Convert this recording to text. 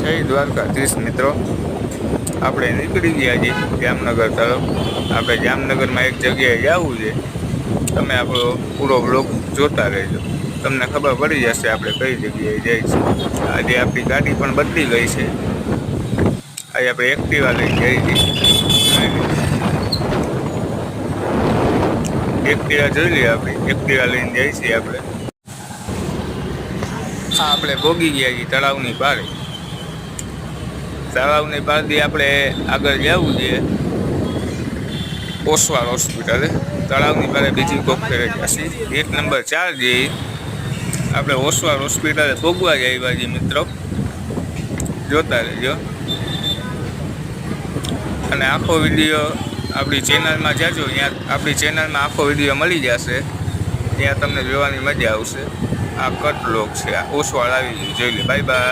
જય દ્વારકાધીશ મિત્રો, આપણે નીકળી ગયા છીએ જામનગર તરફ। આપણે જામનગરમાં એક જગ્યાએ જવું છે, તમે આપણો પૂરો બ્લોગ જોતા રહેજો, તમને ખબર પડી જશે આપણે કઈ જગ્યાએ જાય છે। આજે આપણી ગાડી પણ બદલી ગઈ છે, આજે આપણે એક્ટિવા લઈને જઈએ છીએ। એક્ટિવા જોઈ લઈએ, આપણી એક્ટિવા લઈને જઈએ છીએ આપણે। હા, આપણે ભોગી ગયા છીએ તળાવની પાળે। તળાવની પાળથી આપણે આગળ જવું છે ઓસવાળ હોસ્પિટલે। તળાવની પાળે બીજી કોક ફેરે જશે, ગેટ નંબર 4 જઈ આપણે ઓસવાળ હોસ્પિટલે ભોગવા જ આવ્યા છીએ મિત્રો, જોતા રહેજો। અને આખો વિડીયો આપણી ચેનલમાં જાજો, ત્યાં આપણી ચેનલમાં આખો વિડીયો મળી જશે, ત્યાં તમને જોવાની મજા આવશે। આ કટ લોક છે, આ ઓસવાળ આવી ગયું, જોઈ લે। Bye bye.